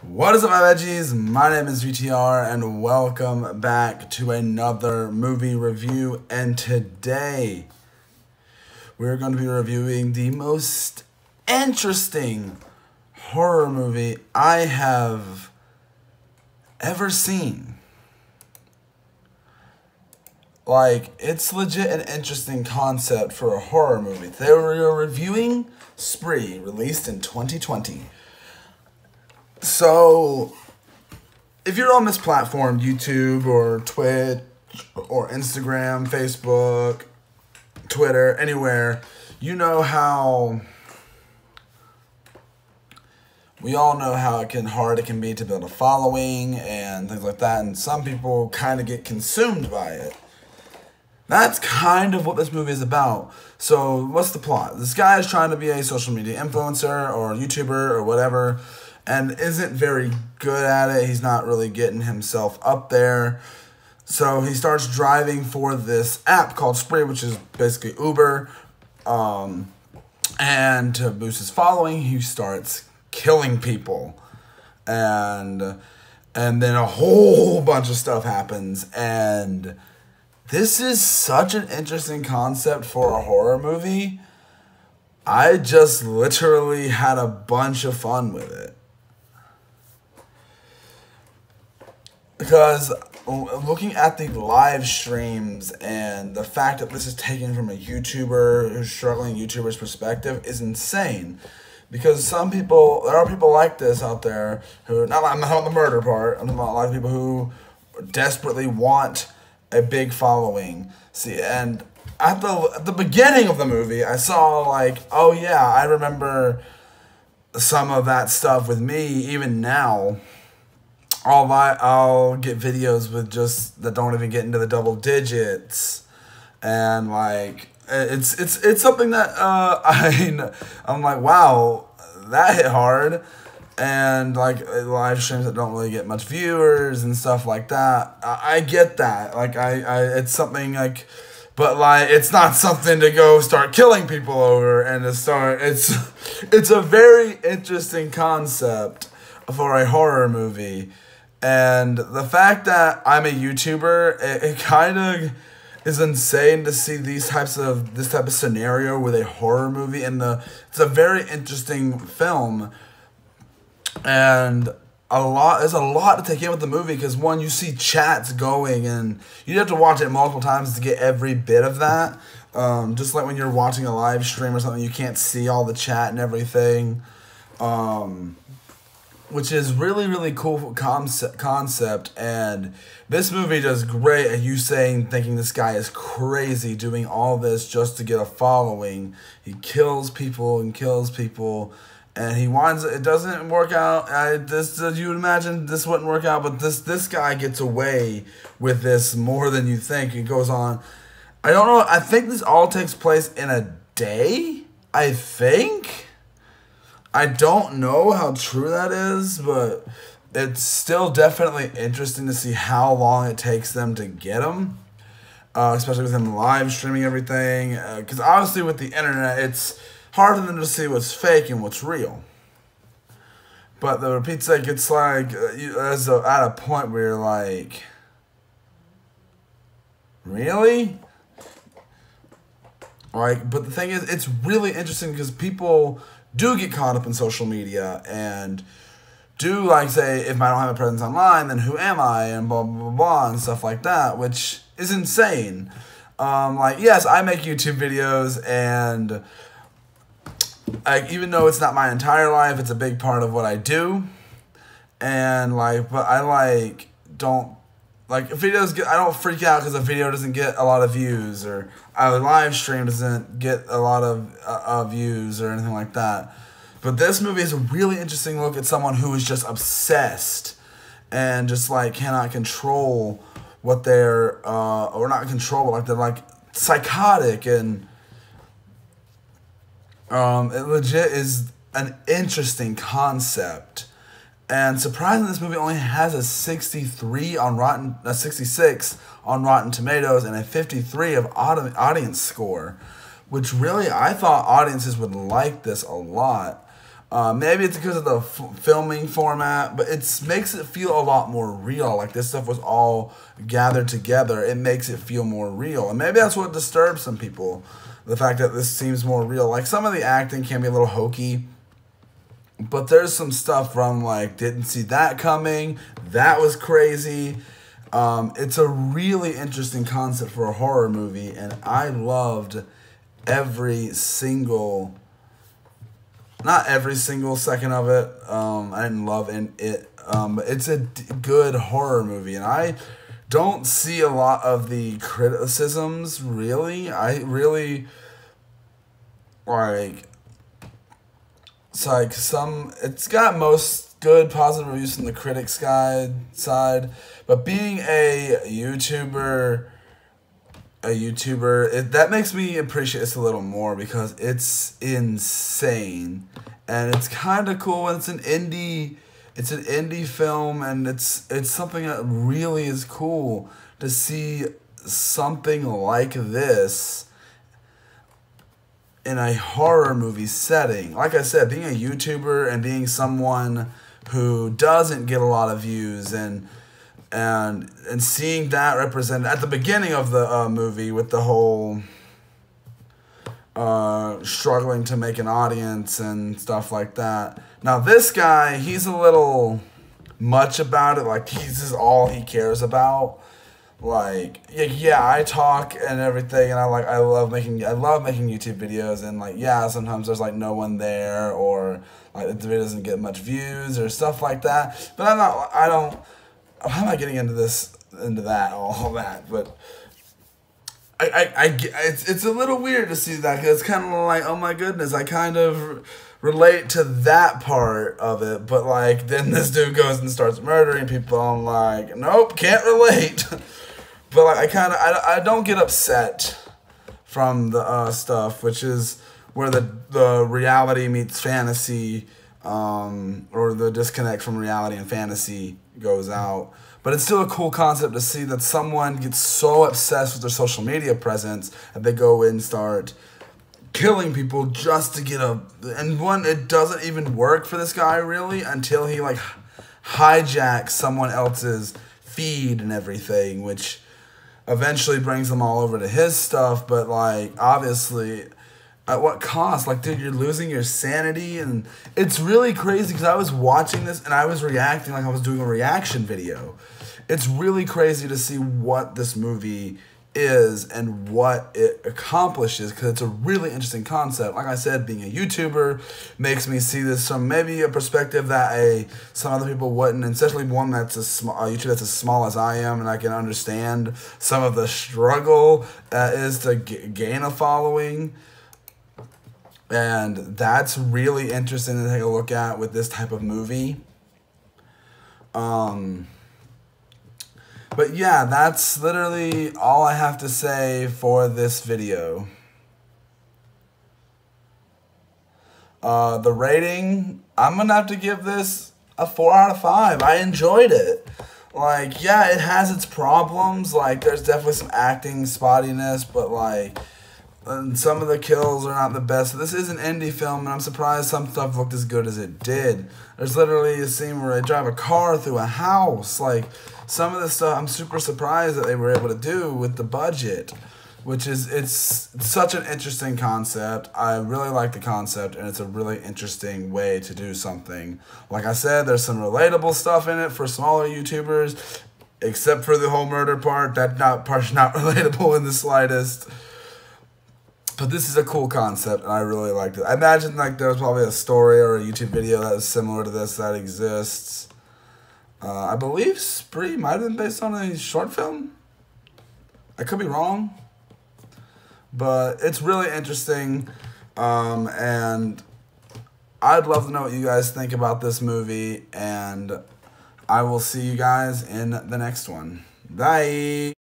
What is up, my veggies? My name is VTR and welcome back to another movie review. And today we're going to be reviewing the most interesting horror movie I have ever seen. Like, it's legit an interesting concept for a horror movie. They were reviewing Spree, released in 2020. So, if you're on this platform, YouTube or Twitch or Instagram, Facebook, Twitter, anywhere, you know how, we all know how hard it can be to build a following and things like that, and some people kind of get consumed by it. That's kind of what this movie is about. So, what's the plot? This guy is trying to be a social media influencer or YouTuber or whatever, and isn't very good at it. He's not really getting himself up there. So he starts driving for this app called Spree, which is basically Uber. And to boost his following, he starts killing people. And then a whole bunch of stuff happens. And this is such an interesting concept for a horror movie. I just literally had a bunch of fun with it. Because looking at the live streams and the fact that this is taken from a YouTuber who's struggling YouTuber's perspective is insane. Because there are people like this out there who, I'm not on the murder part, I'm talking about a lot of people who desperately want a big following. See, and at the beginning of the movie, I saw like, oh yeah, I remember some of that stuff with me, even now. I'll get videos with just that don't even get into the double digits, and like it's something that I'm like, wow, that hit hard, and like live streams that don't really get much viewers and stuff like that. I get that, like it's something like, but like it's not something to go start killing people over and to start. It's a very interesting concept for a horror movie. And the fact that I'm a YouTuber, it kind of is insane to see this type of scenario with a horror movie. And it's a very interesting film, and there's a lot to take in with the movie, because one, you see chats going, and you have to watch it multiple times to get every bit of that. Just like when you're watching a live stream or something, you can't see all the chat and everything. Which is really, really cool concept, and this movie does great at you thinking this guy is crazy doing all this just to get a following. He kills people and kills people, and it doesn't work out. You would imagine this wouldn't work out, but this guy gets away with this more than you think. It goes on. I don't know. I think this all takes place in a day, I think. I don't know how true that is, but it's still definitely interesting to see how long it takes them to get them, especially with them live streaming everything. Because obviously with the internet, it's hard for them to see what's fake and what's real. But the repeat's sake, it's like at a point where you're like, really? Like, but the thing is, it's really interesting because people do get caught up in social media and do like say, if I don't have a presence online, then who am I, and blah blah blah and stuff like that, which is insane. Like, yes, I make YouTube videos, and like, even though it's not my entire life, it's a big part of what I do. And like, but I like don't like if videos I don't freak out because a video doesn't get a lot of views, or a live stream doesn't get a lot of views or anything like that. But this movie is a really interesting look at someone who is just obsessed and just like cannot control what they're or not control, but like they're like psychotic, and it legit is an interesting concept. And surprisingly, this movie only has a 66 on Rotten Tomatoes and a 53 of audience score, which really I thought audiences would like this a lot. Maybe it's because of the filming format, but it makes it feel a lot more real. Like this stuff was all gathered together. It makes it feel more real. And maybe that's what disturbs some people. The fact that this seems more real. Like some of the acting can be a little hokey. But there's some stuff from like, didn't see that coming. That was crazy. It's a really interesting concept for a horror movie. And I loved every single... Not every single second of it. I didn't love it. But it's a good horror movie. And I don't see a lot of the criticisms, really. I really... Like... It's like it's got most good positive reviews from the critics side, but being a YouTuber, that makes me appreciate this a little more because it's insane and it's kind of cool. And it's an indie film, and it's something that really is cool to see something like this in a horror movie setting. Like I said, being a YouTuber and being someone who doesn't get a lot of views and seeing that represented at the beginning of the movie with the whole struggling to make an audience and stuff like that. Now this guy, he's a little much about it. Like this is all he cares about. Like, yeah, I talk and everything, and I love making YouTube videos, and like, yeah, sometimes there's like no one there, or like the video doesn't get much views or stuff like that. But how am I getting into all that? But it's a little weird to see that, because it's kind of like, oh my goodness, I kind of relate to that part of it, but like then this dude goes and starts murdering people. I'm like, nope, can't relate. But like I don't get upset from the stuff, which is where the reality meets fantasy, or the disconnect from reality and fantasy goes out. But it's still a cool concept to see that someone gets so obsessed with their social media presence that they go and start killing people just to get it doesn't even work for this guy really until he like hijacks someone else's feed and everything, which eventually brings them all over to his stuff. But like, obviously, at what cost? Like, dude, you're losing your sanity. And it's really crazy because I was watching this and I was reacting like I was doing a reaction video. It's really crazy to see what this movie is and what it accomplishes, because it's a really interesting concept. Like I said, being a YouTuber makes me see this from maybe a perspective that some other people wouldn't, and especially one that's a YouTuber that's as small as I am, and I can understand some of the struggle that is to gain a following. And that's really interesting to take a look at with this type of movie. But yeah, that's literally all I have to say for this video. The rating, I'm going to have to give this a 4 out of 5. I enjoyed it. Like, yeah, it has its problems. Like, there's definitely some acting spottiness, but like, and some of the kills are not the best. This is an indie film, and I'm surprised some stuff looked as good as it did. There's literally a scene where they drive a car through a house. Like, some of the stuff I'm super surprised that they were able to do with the budget, which is, it's such an interesting concept. I really like the concept, and it's a really interesting way to do something. Like I said, there's some relatable stuff in it for smaller YouTubers, except for the whole murder part. That part's not relatable in the slightest. But this is a cool concept, and I really liked it. I imagine like there was probably a story or a YouTube video that was similar to this that exists. I believe Spree might have been based on a short film. I could be wrong. But it's really interesting, and I'd love to know what you guys think about this movie, and I will see you guys in the next one. Bye!